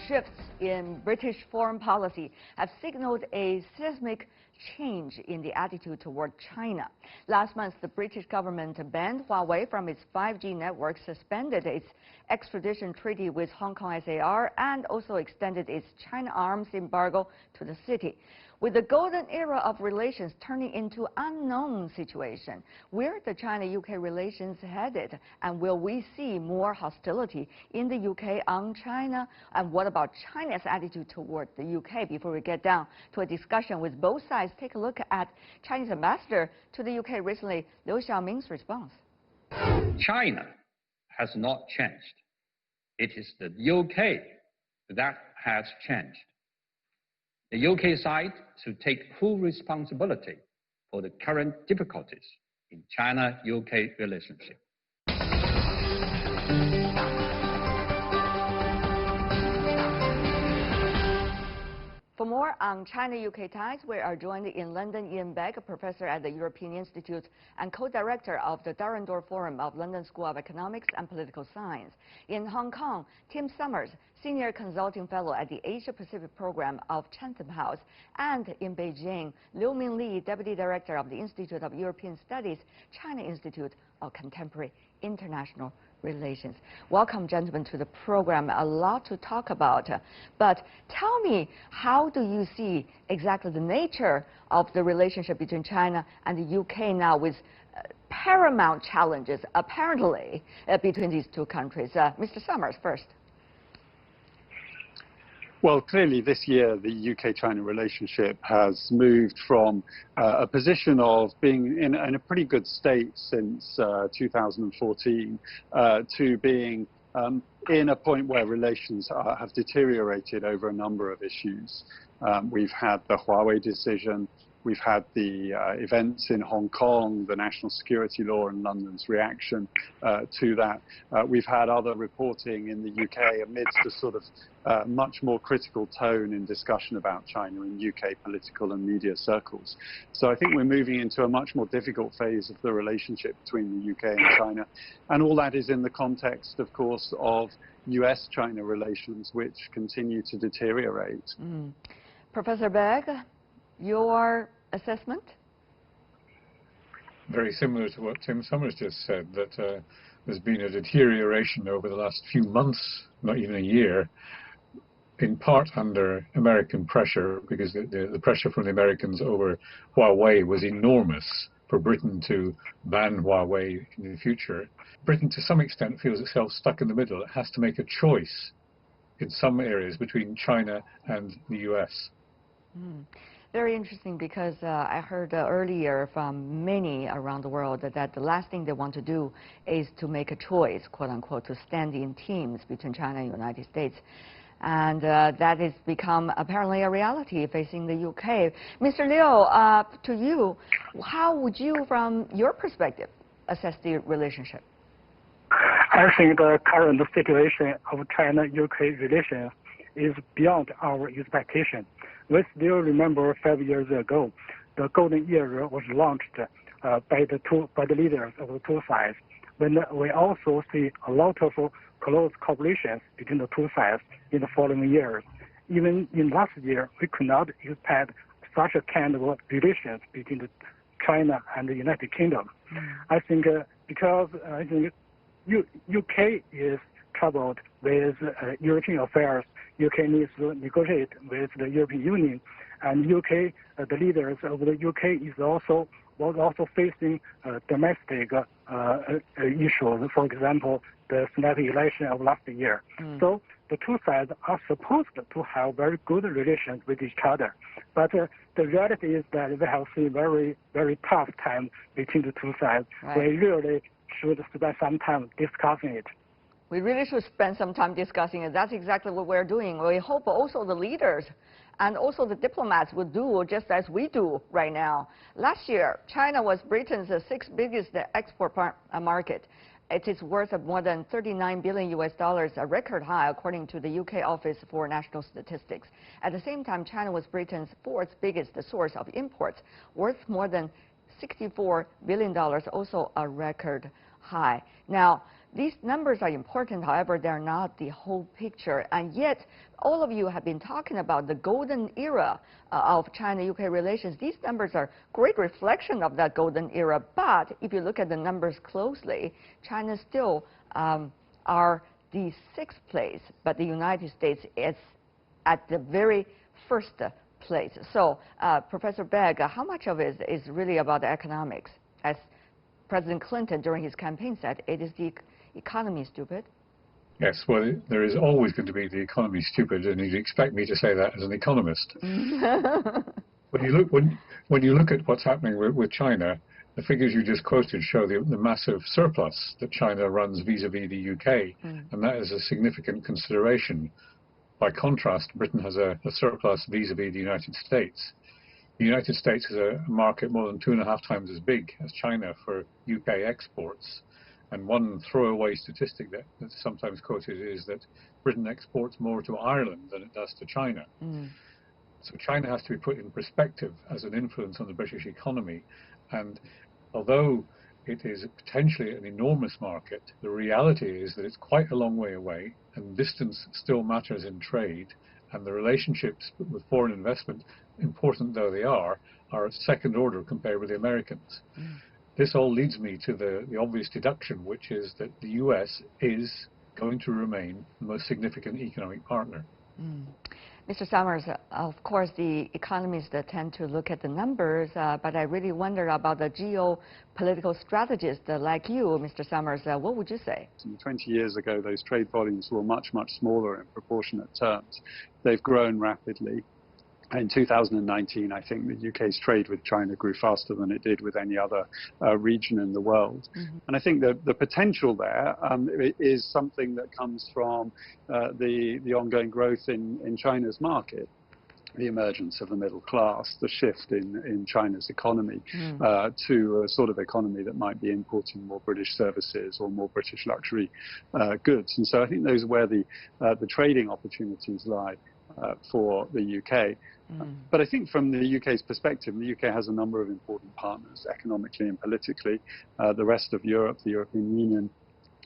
shifts in British foreign policy have signaled a seismic change in the attitude toward China. Last month, the British government banned Huawei from its 5G network, suspended its extradition treaty with HKSAR, and also extended its China arms embargo to the city. With the golden era of relations turning into unknown situation, where are the China-UK relations headed? And will we see more hostility in the UK on China? And what about China's attitude toward the UK? Before we get down to a discussion with both sides, take a look at Chinese ambassador to the UK recently, Liu Xiaoming's response. China has not changed. It is the UK that has changed. The UK side to take full responsibility for the current difficulties in China-UK relationship. For more on China-UK ties, we are joined in London Ian Beck, a professor at the European Institute and co-director of the Durrandor Forum of London School of Economics and Political Science. In Hong Kong, Tim Summers, senior consulting fellow at the Asia-Pacific program of Chatham House. And in Beijing, Liu Mingli, deputy director of the Institute of European Studies, China Institute of Contemporary International Relations. Welcome, gentlemen, to the program. A lot to talk about. But tell me, how do you see exactly the nature of the relationship between China and the UK now, with paramount challenges, apparently, between these two countries? Mr. Summers, first. Well, clearly this year the UK-China relationship has moved from a position of being in a pretty good state since 2014 to being in a point where relations have deteriorated over a number of issues. We've had the Huawei decision. We've had the events in Hong Kong, the national security law, and London's reaction to that. We've had other reporting in the UK amidst a sort of much more critical tone in discussion about China in UK political and media circles. So I think we're moving into a much more difficult phase of the relationship between the UK and China. And all that is in the context, of course, of US-China relations, which continue to deteriorate. Professor Begg, your assessment? Very similar to what Tim Summers just said, that there's been a deterioration over the last few months, not even a year, in part under American pressure, because the pressure from the Americans over Huawei was enormous for Britain to ban Huawei in the future. Britain, to some extent, feels itself stuck in the middle. It has to make a choice in some areas between China and the US. Very interesting, because I heard earlier from many around the world that the last thing they want to do is to make a choice, quote unquote, to stand in teams between China and the United States. And that has become apparently a reality facing the UK. Mr. Liu, to you, how would you, from your perspective, assess the relationship? I think the current situation of China-UK relations is beyond our expectation. We still remember 5 years ago, the golden era was launched by the leaders of the two sides. When we also see a lot of close cooperations between the two sides in the following years. Even in last year, we could not expect such a kind of relations between China and the United Kingdom. I think because I think UK is troubled with European affairs. UK needs to negotiate with the European Union, and UK, the leaders of the UK was also facing domestic issues. For example, the snap election of last year. So the two sides are supposed to have very good relations with each other, but the reality is that we have seen very, very tough time between the two sides. Right. We really should spend some time discussing it. We really should spend some time discussing it. That's exactly what we're doing. We hope also the leaders and also the diplomats would do just as we do right now. Last year, China was Britain's sixth biggest export market. It is worth of more than $39 billion US, a record high according to the UK Office for National Statistics. At the same time, China was Britain's fourth biggest source of imports, worth more than $64 billion, also a record high. Now, these numbers are important, however, they're not the whole picture. And yet, all of you have been talking about the golden era of China-UK relations. These numbers are great reflection of that golden era. But if you look at the numbers closely, China still are the 6th place, but the United States is at the very first place. So, Professor Begg, how much of it is really about economics? As President Clinton during his campaign said, it is the economy stupid. Yes, well, there is always going to be the economy stupid, and you'd expect me to say that as an economist. When you look at what's happening with China, the figures you just quoted show the massive surplus that China runs vis-a-vis the UK, and that is a significant consideration. By contrast, Britain has a surplus vis-a-vis the United States. The United States is a market more than 2.5 times as big as China for UK exports. And one throwaway statistic that's sometimes quoted is that Britain exports more to Ireland than it does to China. So China has to be put in perspective as an influence on the British economy. And although it is potentially an enormous market, the reality is that it's quite a long way away, and distance still matters in trade, and the relationships with foreign investment, important though they are second order compared with the Americans. This all leads me to the obvious deduction, which is that the US is going to remain the most significant economic partner. Mr. Summers, of course, the economists tend to look at the numbers, but I really wonder about the geopolitical strategists like you, Mr. Summers. What would you say? 20 years ago, those trade volumes were much, much smaller in proportionate terms. They've grown rapidly. In 2019, I think the UK's trade with China grew faster than it did with any other region in the world. And I think that the potential there is something that comes from the ongoing growth in China's market, the emergence of the middle class, the shift in China's economy to a sort of economy that might be importing more British services or more British luxury goods. And so I think those are where the trading opportunities lie for the UK. But I think from the UK's perspective, the UK has a number of important partners economically and politically. The rest of Europe, the European Union,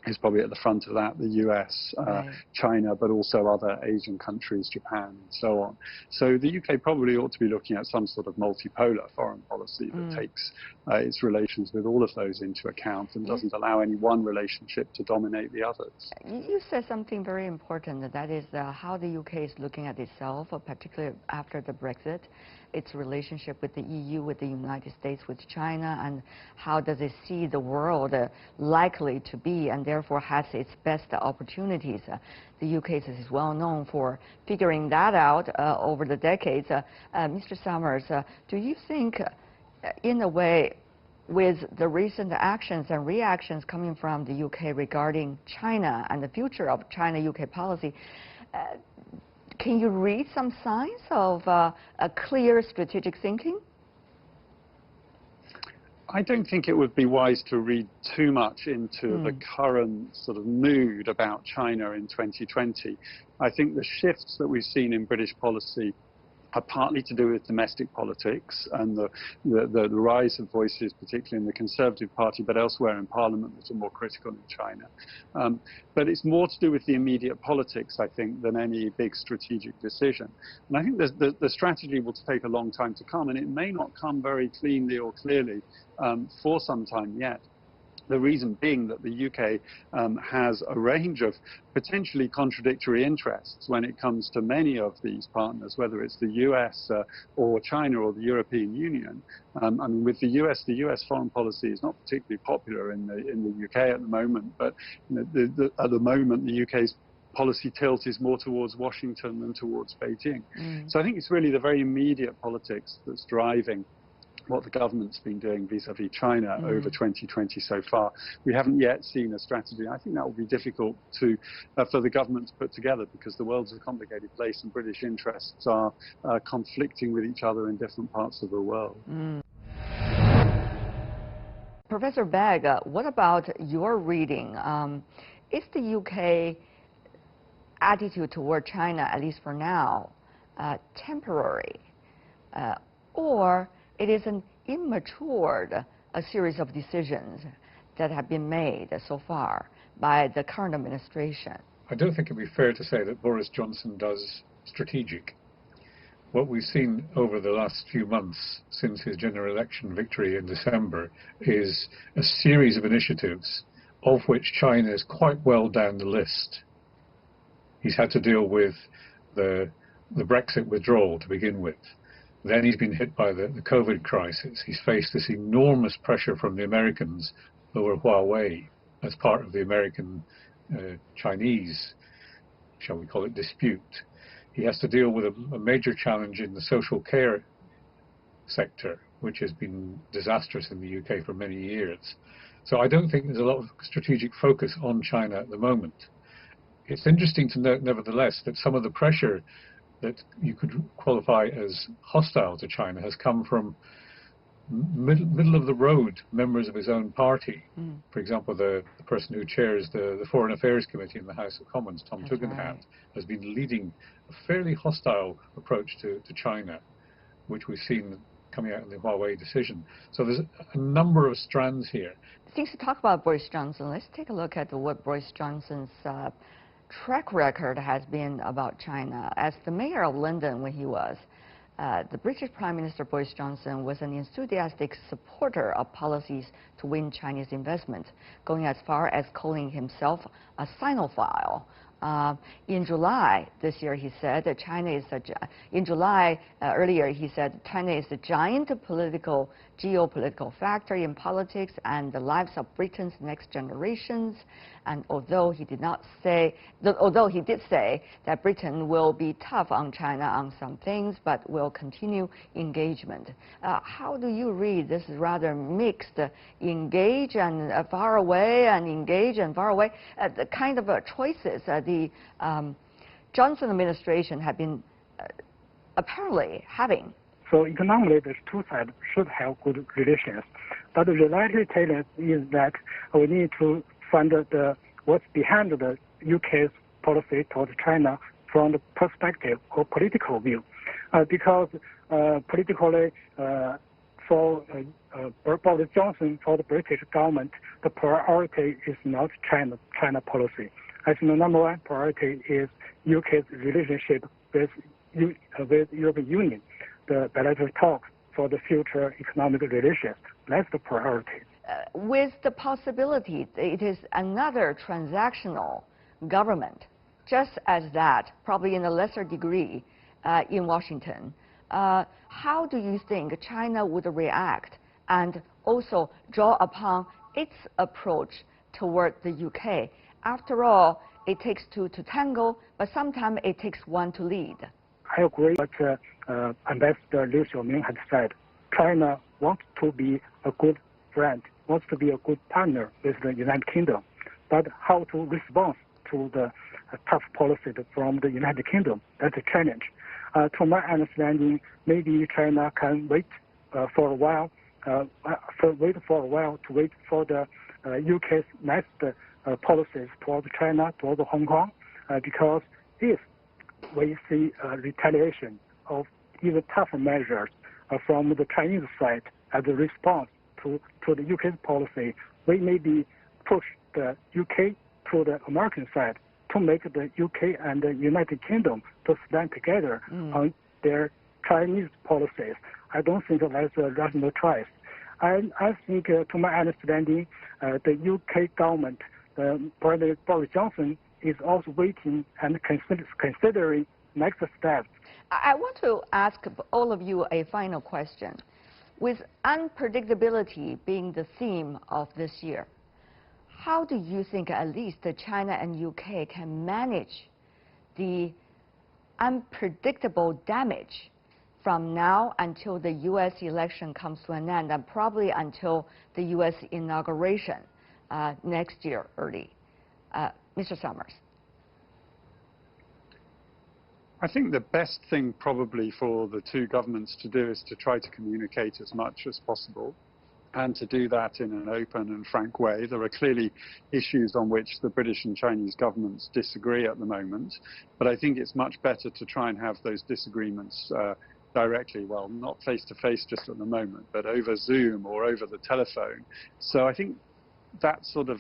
is probably at the front of that, the US, China, but also other Asian countries, Japan, and so on. So the UK probably ought to be looking at some sort of multipolar foreign policy that takes its relations with all of those into account and doesn't allow any one relationship to dominate the others. You said something very important, that is how the UK is looking at itself, particularly after the Brexit, its relationship with the EU, with the United States, with China, and how does it see the world likely to be, and therefore has its best opportunities. The UK is well known for figuring that out over the decades. Mr. Summers, do you think, in a way, with the recent actions and reactions coming from the UK regarding China and the future of China-UK policy, can you read some signs of a clear strategic thinking? I don't think it would be wise to read too much into the current sort of mood about China in 2020. I think the shifts that we've seen in British policy are partly to do with domestic politics and the rise of voices, particularly in the Conservative Party, but elsewhere in Parliament, that are more critical in China. But it's more to do with the immediate politics, I think, than any big strategic decision. And I think the strategy will take a long time to come, and it may not come very cleanly or clearly for some time yet. The reason being that the UK has a range of potentially contradictory interests when it comes to many of these partners, whether it's the US or China or the European Union. I mean, with the US foreign policy is not particularly popular in the UK at the moment, but you know, at the moment the UK's policy tilt is more towards Washington than towards Beijing. So I think it's really the very immediate politics that's driving what the government's been doing vis-a-vis China over 2020 so far. We haven't yet seen a strategy. I think that will be difficult for the government to put together, because the world's a complicated place and British interests are conflicting with each other in different parts of the world. Professor Begg, what about your reading? Is the UK attitude toward China, at least for now, temporary, or it is an immature series of decisions that have been made so far by the current administration? I don't think it would be fair to say that Boris Johnson does strategic. What we've seen over the last few months since his general election victory in December is a series of initiatives of which China is quite well down the list. He's had to deal with the Brexit withdrawal to begin with. Then he's been hit by the COVID crisis. He's faced this enormous pressure from the Americans over Huawei as part of the American-Chinese, shall we call it, dispute. He has to deal with a major challenge in the social care sector, which has been disastrous in the UK for many years. So I don't think there's a lot of strategic focus on China at the moment. It's interesting to note, nevertheless, that some of the pressure that you could qualify as hostile to China has come from middle-of-the-road members of his own party. For example, the person who chairs the Foreign Affairs Committee in the House of Commons, Tom Tugendhat, has been leading a fairly hostile approach to China, which we've seen coming out in the Huawei decision. So there's a number of strands here. Since you talk about Boris Johnson, let's take a look at what Boris Johnson's track record has been about China. As the mayor of London when he was, the British Prime Minister Boris Johnson was an enthusiastic supporter of policies to win Chinese investment, going as far as calling himself a Sinophile. In July this year, he said that China is earlier he said China is a giant geopolitical factor in politics and the lives of Britain's next generations. And although he did say that Britain will be tough on China on some things, but will continue engagement. How do you read this rather mixed engage and far away and engage and far away, the kind of choices the Johnson administration have been apparently having? So economically, the two sides should have good relations. But the reality is that we need to find what's behind the UK's policy towards China from the perspective or political view. Because politically, for Boris Johnson, for the British government, the priority is not China policy. I think the number one priority is UK's relationship with European Union, the bilateral talks for the future economic relations. That's the priority. With the possibility it is another transactional government, just as that, probably in a lesser degree in Washington, how do you think China would react and also draw upon its approach toward the UK? After all, it takes two to tango, but sometimes it takes one to lead. I agree with what Ambassador Liu Xiaoming had said. China wants to be a good friend, wants to be a good partner with the United Kingdom. But how to respond to the tough policy from the United Kingdom, that's a challenge. To my understanding, maybe China can wait for a while, to wait for the UK's next policies towards China, towards Hong Kong, because if we see retaliation of even tougher measures from the Chinese side as a response to the UK's policy, we maybe push the UK to the American side to make the UK and the United Kingdom to stand together on their Chinese policies. I don't think that's a rational choice. I think, to my understanding, the UK government, President Boris Johnson, is also waiting and considering next steps. I want to ask all of you a final question. With unpredictability being the theme of this year, how do you think at least China and UK can manage the unpredictable damage from now until the U.S. election comes to an end, and probably until the U.S. inauguration next year early? Mr. Summers. I think the best thing probably for the two governments to do is to try to communicate as much as possible, and to do that in an open and frank way. There are clearly issues on which the British and Chinese governments disagree at the moment, but I think it's much better to try and have those disagreements directly, well, not face-to-face just at the moment, but over Zoom or over the telephone. So I think that sort of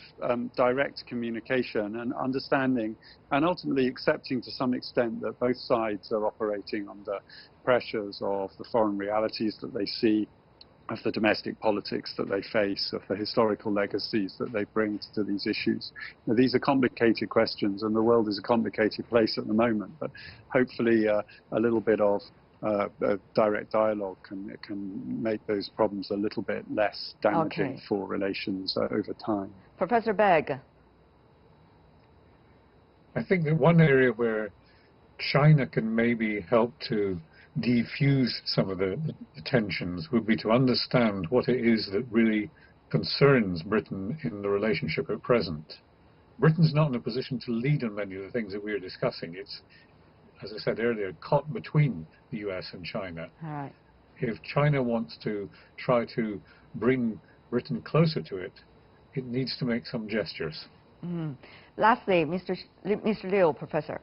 direct communication and understanding and ultimately accepting to some extent that both sides are operating under pressures of the foreign realities that they see, of the domestic politics that they face, of the historical legacies that they bring to these issues. Now, these are complicated questions, and the world is a complicated place at the moment, but hopefully a little bit of direct dialogue can make those problems a little bit less damaging for relations over time. Professor Begg. I think that one area where China can maybe help to defuse some of the tensions would be to understand what it is that really concerns Britain in the relationship at present. Britain's not in a position to lead on many of the things that we're discussing. It's, as I said earlier, caught between the US and China. All right. If China wants to try to bring Britain closer to it, it needs to make some gestures. Lastly, Mr. Liu, Professor.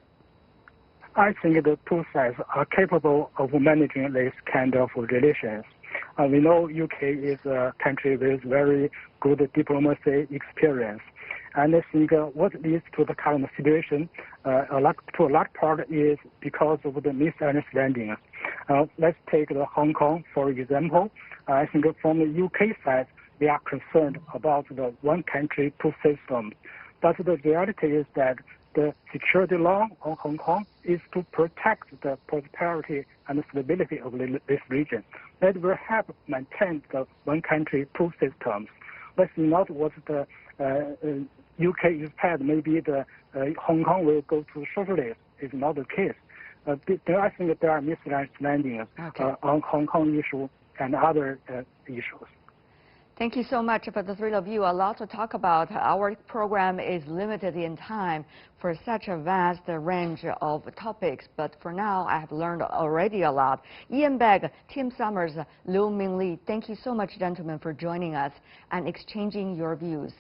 I think the two sides are capable of managing this kind of relations. We know UK is a country with very good diplomacy experience. And I think what leads to the current situation, to a large part, is because of the misunderstanding. Let's take the Hong Kong, for example. I think from the UK side, they are concerned about the one country, two systems. But the reality is that the security law of Hong Kong is to protect the prosperity and stability of this region. That will help maintain the one country, two systems. That's not what the UK expect. Maybe the Hong Kong will go to socialism. It's not the case. I think that there are misunderstandings on Hong Kong issue and other issues. Thank you so much for the three of you. A lot to talk about. Our program is limited in time for such a vast range of topics, but for now, I have learned already a lot. Ian Begg, Tim Summers, Liu Mingli, thank you so much, gentlemen, for joining us and exchanging your views.